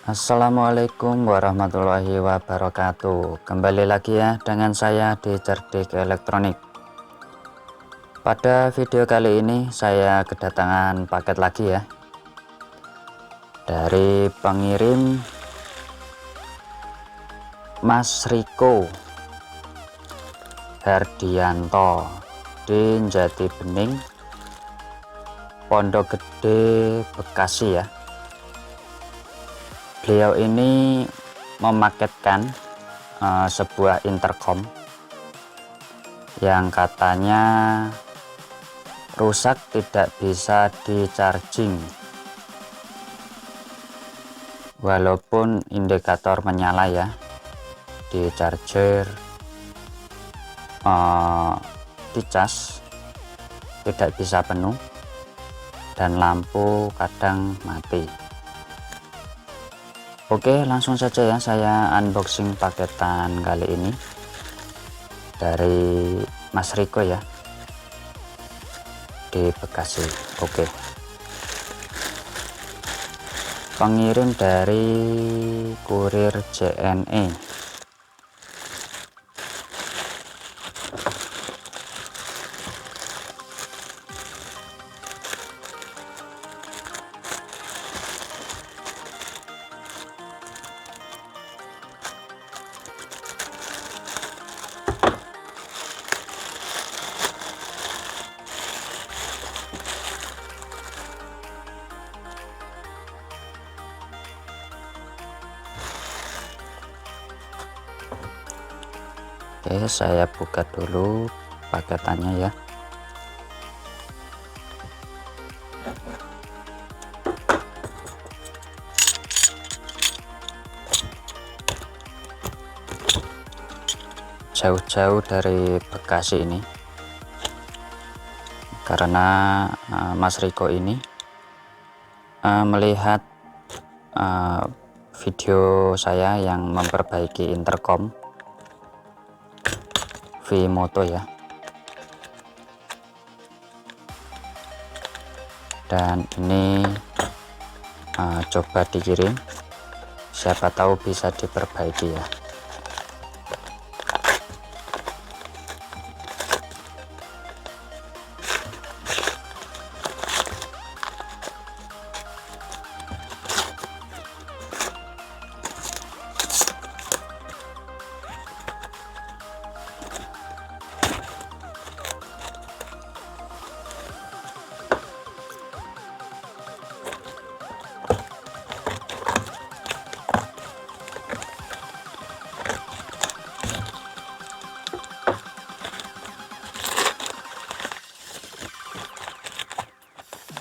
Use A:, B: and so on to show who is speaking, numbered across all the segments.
A: Assalamualaikum warahmatullahi wabarakatuh. Kembali lagi ya dengan saya di Cerdik Elektronik. Pada video kali ini saya kedatangan paket lagi ya dari pengirim Mas Riko Hardianto di Jati Bening, Pondok Gede, Bekasi ya. Beliau ini memaketkan sebuah intercom yang katanya rusak, tidak bisa di charging walaupun indikator menyala ya di charger, di cas tidak bisa penuh, dan lampu kadang mati. Oke, langsung saja ya saya unboxing paketan kali ini dari Mas Riko ya di Bekasi. Oke, pengirim dari kurir JNE. Oke, saya buka dulu paketannya ya. Jauh-jauh dari Bekasi ini karena Mas Riko ini melihat video saya yang memperbaiki intercom Vimoto ya, dan ini coba dikirim, siapa tahu bisa diperbaiki ya.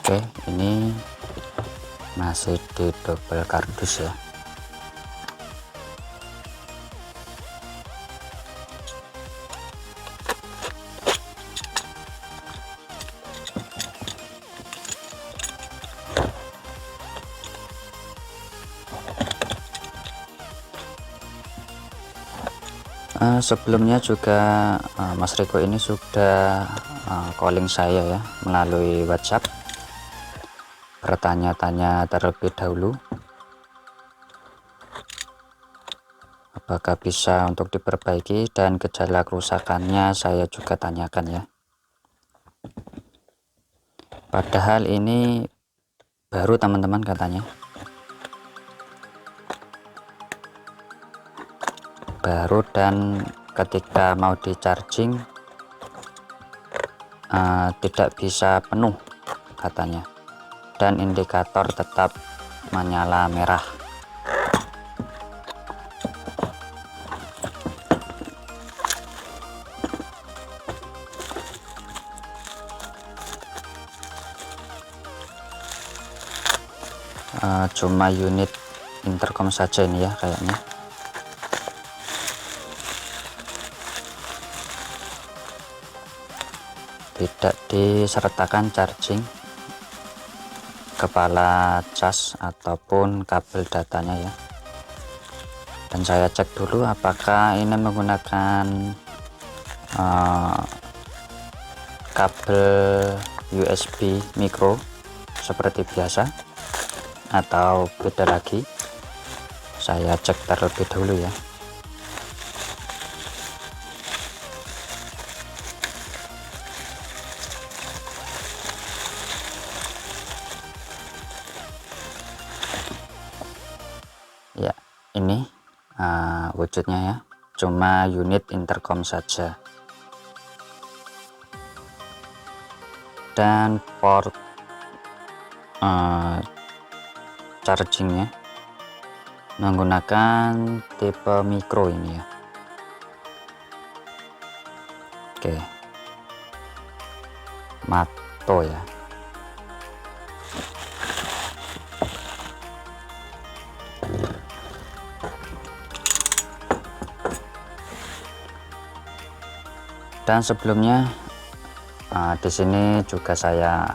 A: Oke, ini masih di double kardus ya. Sebelumnya juga Mas Riko ini sudah calling saya ya melalui WhatsApp, bertanya-tanya terlebih dahulu apakah bisa untuk diperbaiki, dan gejala kerusakannya saya juga tanyakan ya. Padahal ini baru teman-teman katanya, baru, dan ketika mau di charging tidak bisa penuh katanya, dan indikator tetap menyala merah. Cuma unit intercom saja ini ya kayaknya. Tidak disertakan charging, kepala cas ataupun kabel datanya ya. Dan saya cek dulu apakah ini menggunakan kabel USB micro seperti biasa atau beda lagi. saya cek terlebih dahulu ya. Ya, ini wujudnya ya, cuma unit intercom saja dan port chargingnya menggunakan tipe micro ini ya. Oke, Mato ya. Dan sebelumnya di sini juga saya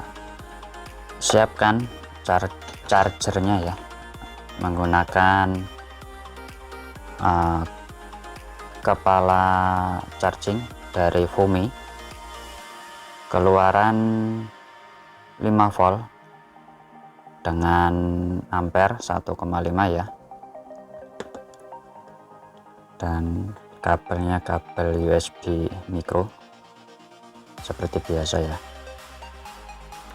A: siapkan chargernya ya, menggunakan kepala charging dari Fumi, keluaran 5 volt dengan ampere 1,5 ya, dan kabelnya kabel USB micro seperti biasa ya.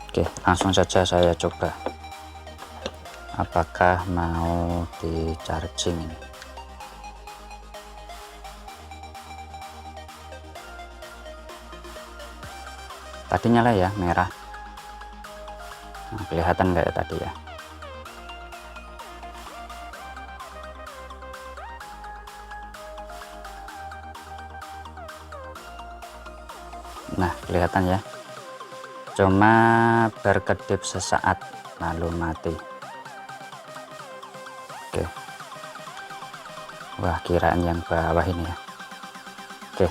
A: Oke, langsung saja saya coba apakah mau di charging ini. Tadi nyala ya, merah. Nah, kelihatan nggak ya tadi ya? Nah, kelihatan ya, cuma berkedip sesaat lalu mati. Oke, wah kiraan yang bawah ini ya. Oke,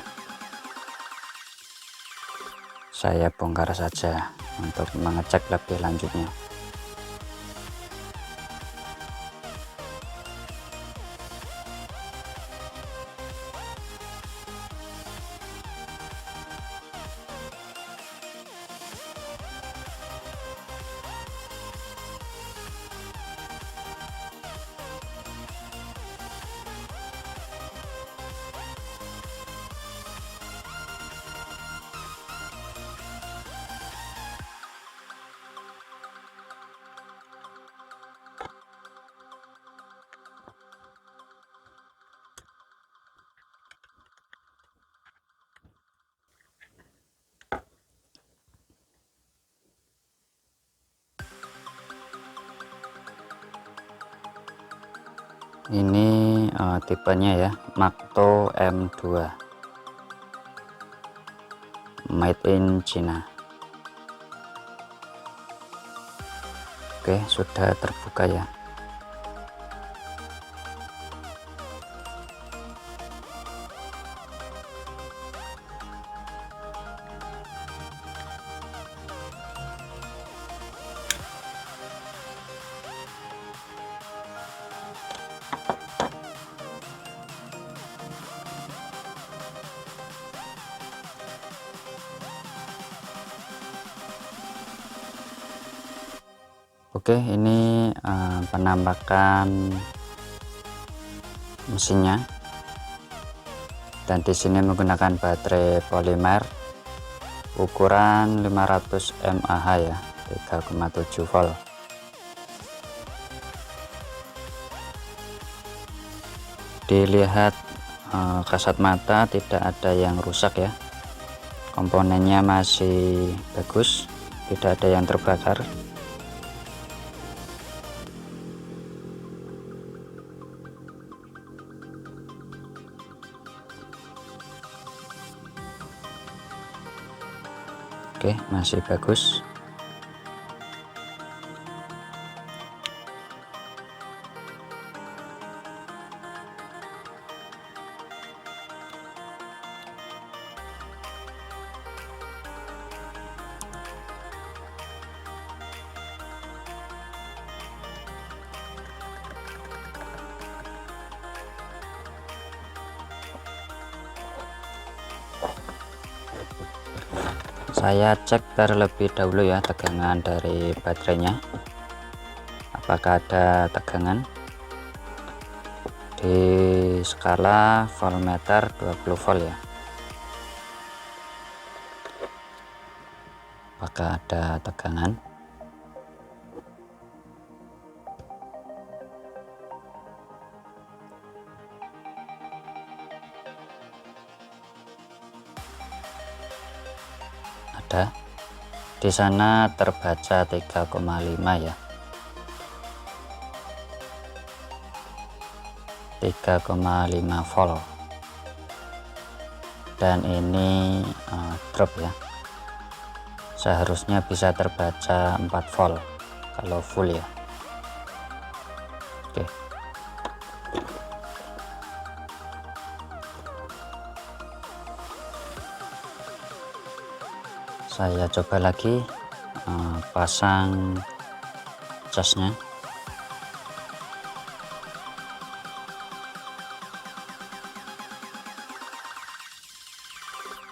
A: saya bongkar saja untuk mengecek lebih lanjutnya. Ini tipenya ya, Makto M2 made in China. Oke, sudah terbuka ya. Oke, ini penampakan mesinnya, dan di sini menggunakan baterai polimer ukuran 500 mAh ya, 3,7 volt. Dilihat kasat mata tidak ada yang rusak ya, komponennya masih bagus, tidak ada yang terbakar. Oke, masih bagus. Saya cek terlebih dahulu ya tegangan dari baterainya, apakah ada tegangan. di skala voltmeter 20 volt ya. Apakah ada tegangan? Ada. Di sana terbaca 3,5 ya. 3,5 volt. Dan ini drop ya. Seharusnya bisa terbaca 4 volt kalau full ya. Oke. Saya coba lagi pasang casnya.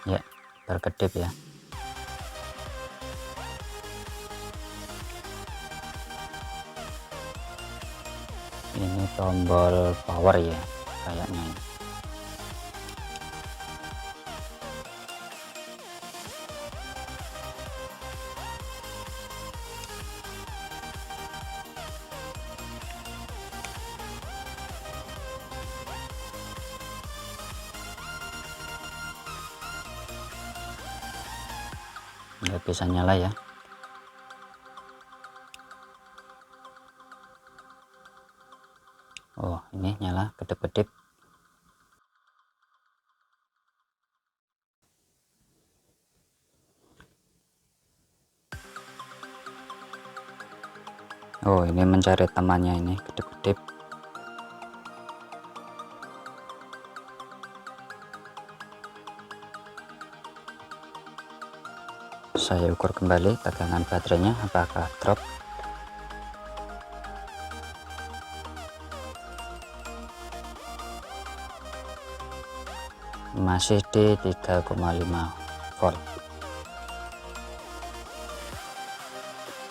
A: Ya, berkedip ya. Ini tombol power ya kayaknya. Nggak bisa nyala ya. Oh, ini nyala kedip-kedip. Oh, ini mencari temannya, ini kedip-kedip. Saya ukur kembali tegangan baterainya apakah drop. Masih di 3,5 volt.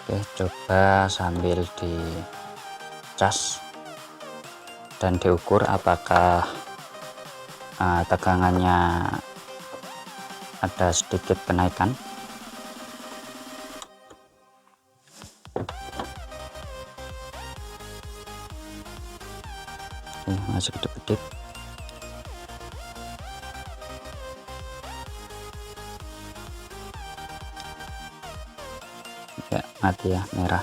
A: Oke, coba sambil dicas dan diukur apakah tegangannya ada sedikit kenaikan. Masih kedip-kedip. Ya, mati ya, merah.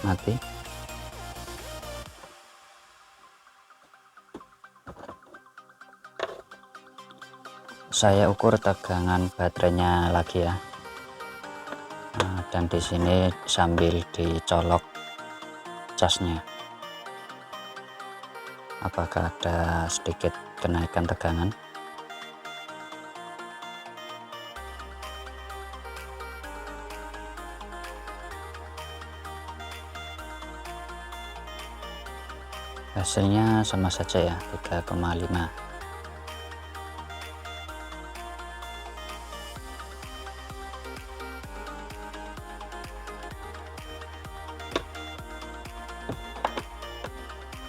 A: Mati. Saya ukur tegangan baterainya lagi ya. Dan di sini sambil dicolok casnya, apakah ada sedikit kenaikan tegangan. Hasilnya sama saja ya, 3,5.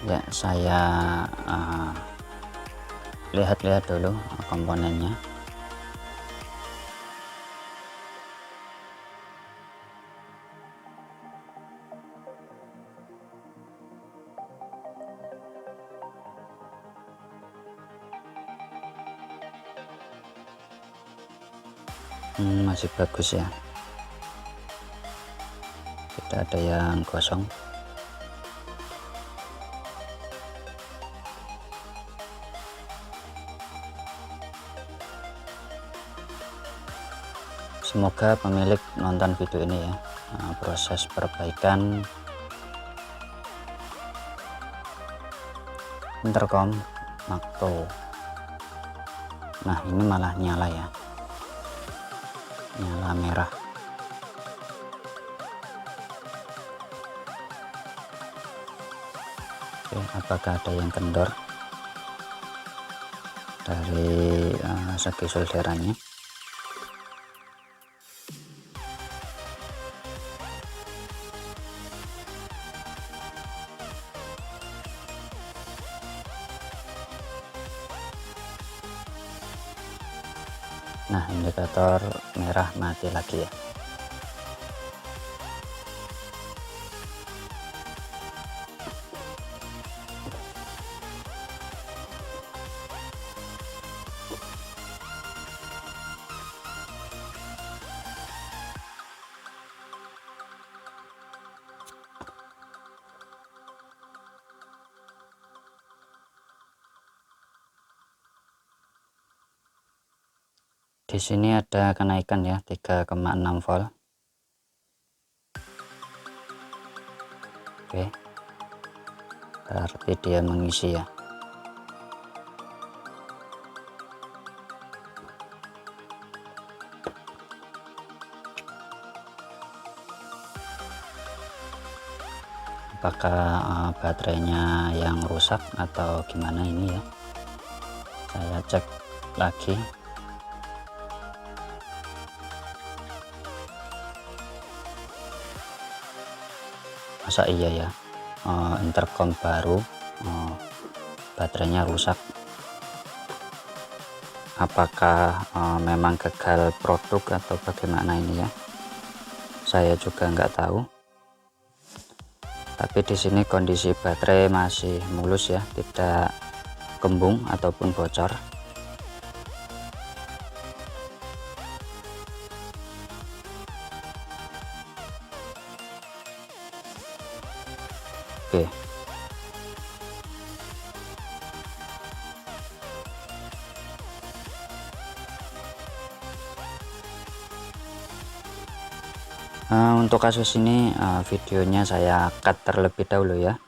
A: Ya, saya lihat-lihat dulu komponennya. Masih bagus ya, tidak ada yang kosong. Semoga pemilik nonton video ini ya. Proses perbaikan intercom Makto. Nah, ini malah nyala ya, nyala merah. Oke, apakah ada yang kendor? dari segi solderannya. Nah, indikator merah mati lagi ya. Di sini ada kenaikan ya, 3,6 volt. Oke, berarti dia mengisi ya. Apakah baterainya yang rusak atau gimana ini ya, saya cek lagi. Masa iya ya, intercom baru baterainya rusak. Apakah memang gagal produk atau bagaimana ini ya, saya juga nggak tahu. Tapi di sini kondisi baterai masih mulus ya, tidak kembung ataupun bocor. Oke, untuk kasus ini videonya saya cut terlebih dahulu ya.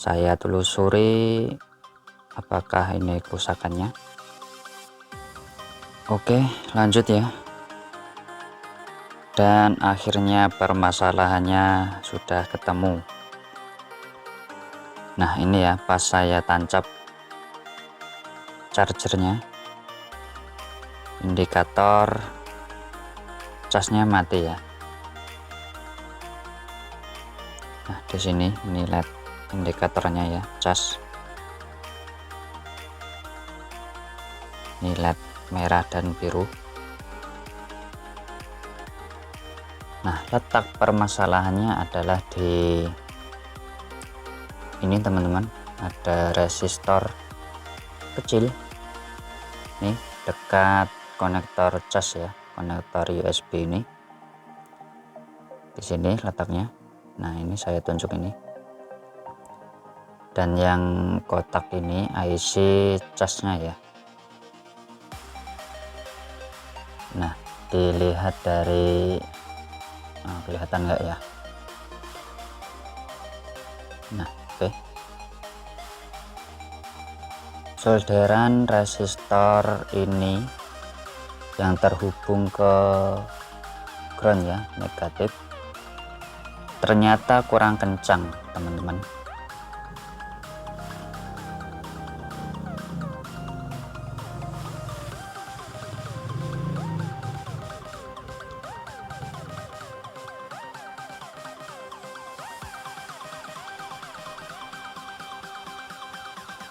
A: Saya telusuri apakah ini kerusakannya. Oke, lanjut ya. Dan akhirnya permasalahannya sudah ketemu. Nah, ini ya, pas saya tancap chargernya, indikator casnya mati ya. Nah, di sini ini LED indikatornya ya, cas. Ini LED merah dan biru. Nah, letak permasalahannya adalah di ini teman-teman, ada resistor kecil nih dekat konektor cas ya, konektor USB ini. Di sini letaknya. Nah, ini saya tunjuk ini. Dan yang kotak ini IC casnya ya. Nah, dilihat dari kelihatan nggak ya? Nah, oke. Solderan resistor ini yang terhubung ke ground ya, negatif, ternyata kurang kencang teman-teman.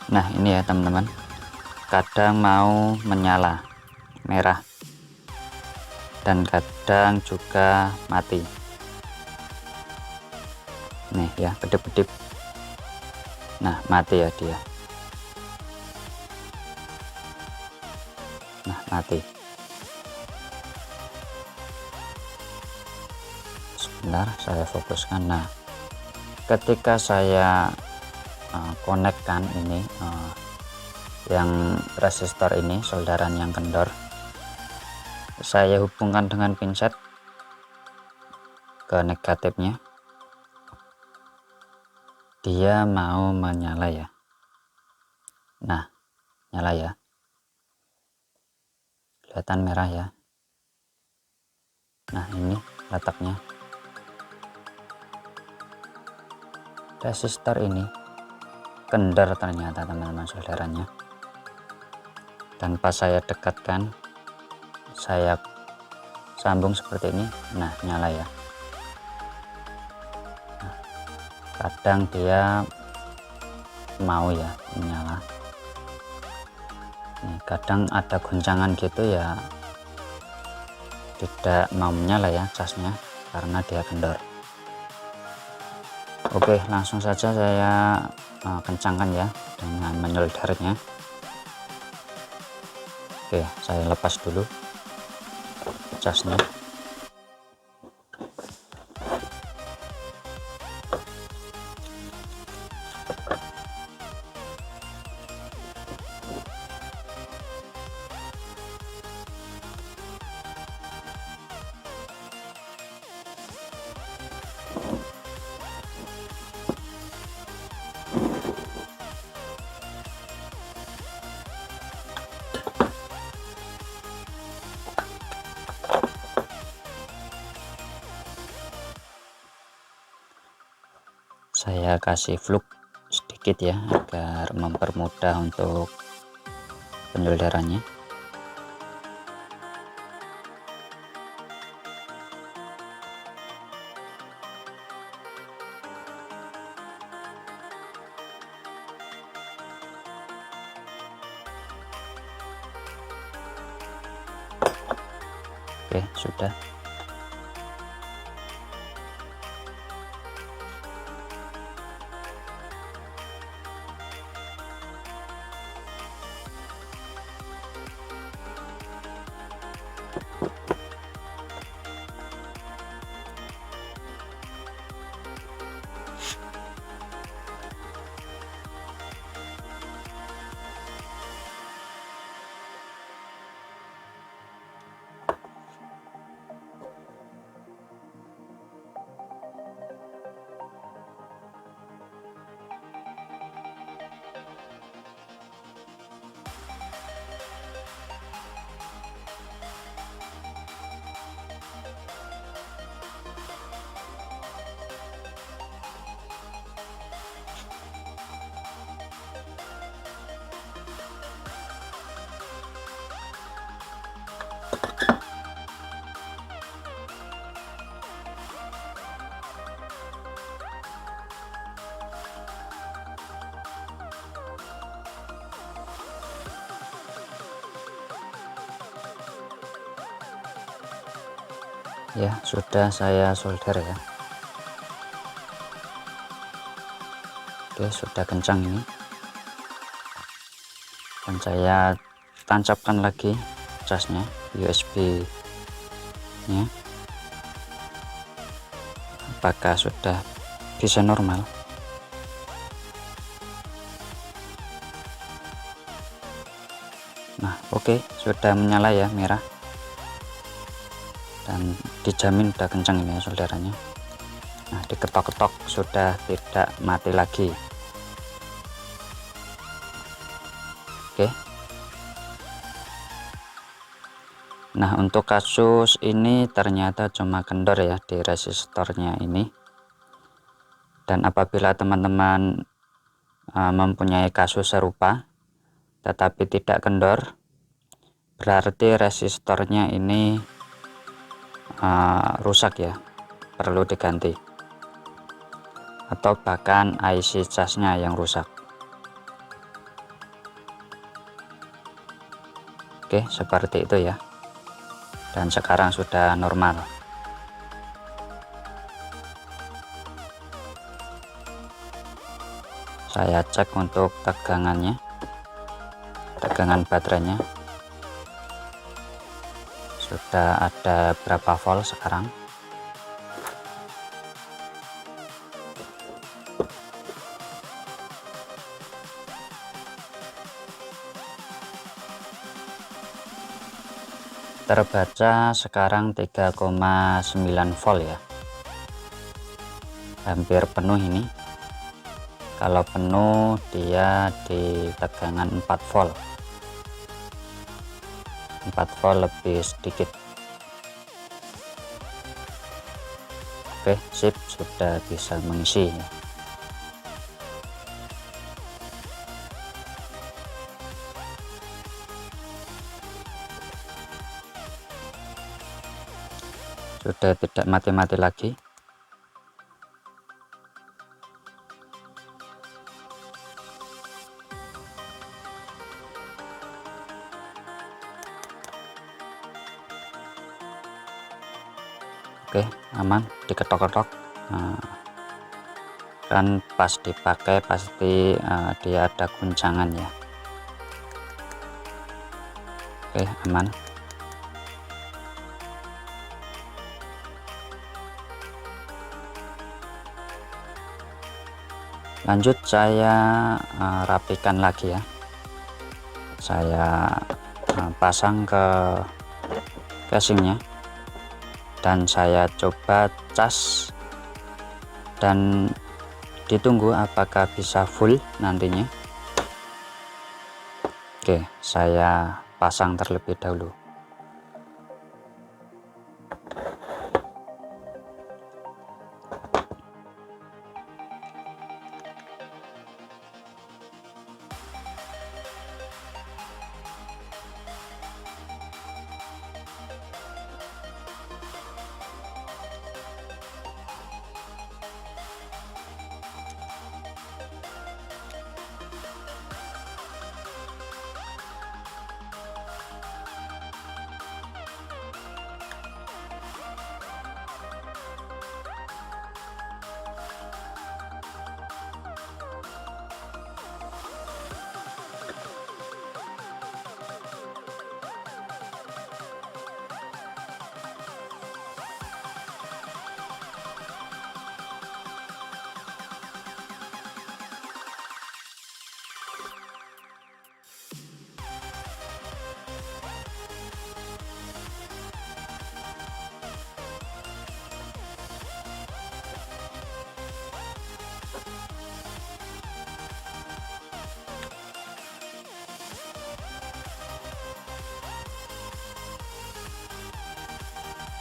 A: Nah, ini ya teman-teman, kadang mau menyala merah dan kadang juga mati. Nih ya, kedip-kedip. Nah, mati ya dia. Nah, mati. Sebentar, saya fokuskan. Nah, ketika saya konekkan ini yang resistor ini, solderan yang kendor, saya hubungkan dengan pinset ke negatifnya, dia mau menyala ya. Nah, nyala ya, kelihatan merah ya. Nah, ini letaknya, resistor ini kendor ternyata teman-teman, solderannya. dan pas saya dekatkan, saya sambung seperti ini. Nah, nyala ya. Nah, kadang dia mau ya menyala. Nih, kadang ada goncangan gitu ya, tidak mau menyala ya casnya karena dia kendor. Oke, langsung saja saya kencangkan ya dengan menyoldernya. Oke, saya lepas dulu casnya. Saya kasih fluk sedikit ya agar mempermudah untuk penyolderannya. Oke, sudah. Ya, sudah saya solder ya. Oke, sudah kencang ini. Dan saya tancapkan lagi casnya, USB nya. Apakah sudah bisa normal? Nah, oke, sudah menyala ya merah. Dan dijamin udah kencang ini ya solderannya. Nah, diketok-ketok sudah tidak mati lagi. Oke. Nah, untuk kasus ini ternyata cuma kendor ya di resistornya ini. Dan apabila teman-teman mempunyai kasus serupa tetapi tidak kendor, berarti resistornya ini rusak ya, perlu diganti, atau bahkan IC casnya yang rusak. Oke, seperti itu ya. Dan sekarang sudah normal. Saya cek untuk tegangannya, tegangan baterainya sudah ada berapa volt sekarang. Terbaca sekarang 3,9 volt ya, hampir penuh ini. Kalau penuh dia di tegangan 4 volt, 4 volt lebih sedikit. Oke, sip, sudah bisa mengisi ya. sudah tidak mati-mati lagi. Oke, aman, diketok-ketok. Nah, kan pas dipakai pasti dia ada guncangan ya. Oke, aman. Lanjut saya rapikan lagi ya. Saya pasang ke casingnya dan saya coba cas dan ditunggu apakah bisa full nantinya. Oke, saya pasang terlebih dahulu.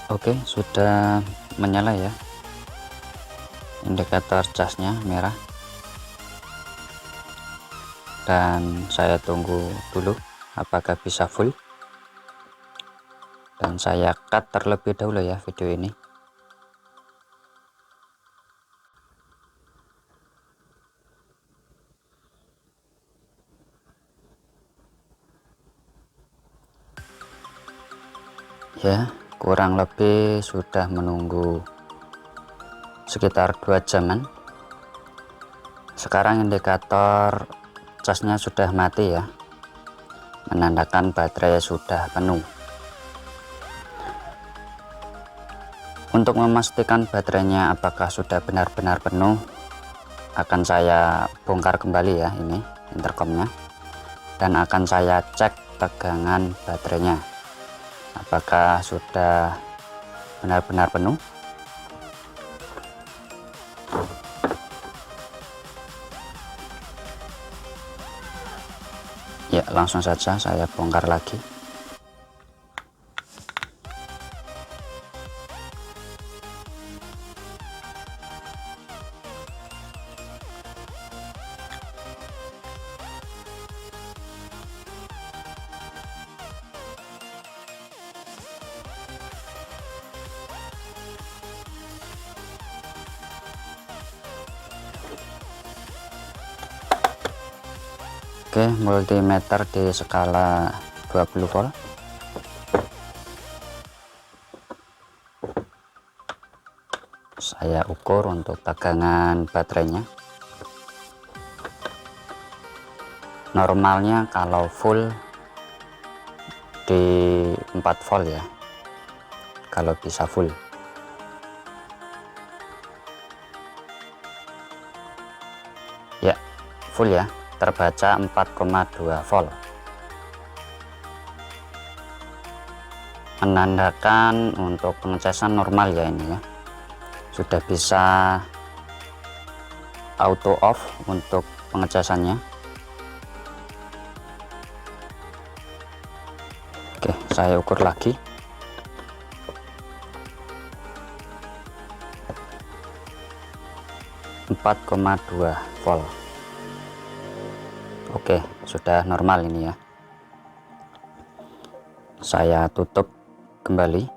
A: Oke, sudah menyala ya, indikator casnya merah, dan saya tunggu dulu apakah bisa full, dan saya cut terlebih dahulu ya video ini. Ya, kurang lebih sudah menunggu sekitar 2 jaman. Sekarang indikator casnya sudah mati ya, menandakan baterai sudah penuh. Untuk memastikan baterainya apakah sudah benar-benar penuh, akan saya bongkar kembali ya ini intercomnya, dan akan saya cek tegangan baterainya apakah sudah benar-benar penuh. Ya, langsung saja saya bongkar lagi. Oke, multimeter di skala 20 volt. Saya ukur untuk tegangan baterainya. Normalnya kalau full di 4 volt ya, kalau bisa full. Ya, full ya, terbaca 4,2 volt, menandakan untuk pengecasan normal ya ini ya, sudah bisa auto off untuk pengecasannya. Oke, saya ukur lagi. Empat 4,2 volt. Oke, sudah normal ini ya. Saya tutup kembali.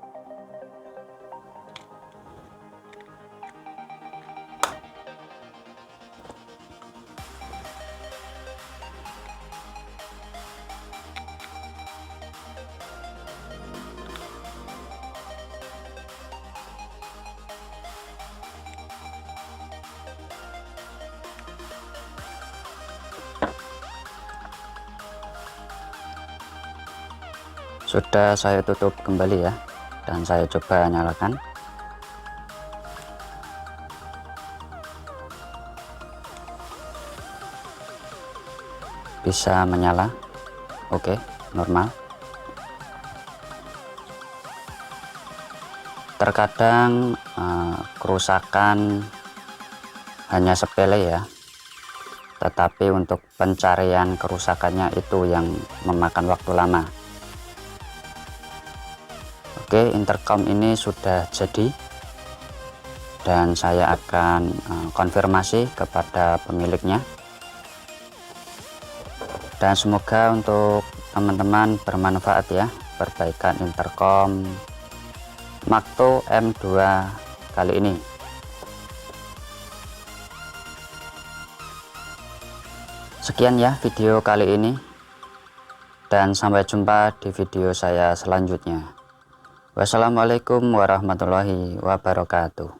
A: Sudah saya tutup kembali ya, dan saya coba nyalakan. Bisa menyala. Oke, normal. Terkadang kerusakan hanya sepele ya, tetapi untuk pencarian kerusakannya itu yang memakan waktu lama. Oke, intercom ini sudah jadi dan saya akan konfirmasi kepada pemiliknya, dan semoga untuk teman-teman bermanfaat ya perbaikan intercom Makto M2 kali ini. Sekian ya video kali ini, dan sampai jumpa di video saya selanjutnya. Wassalamualaikum warahmatullahi wabarakatuh.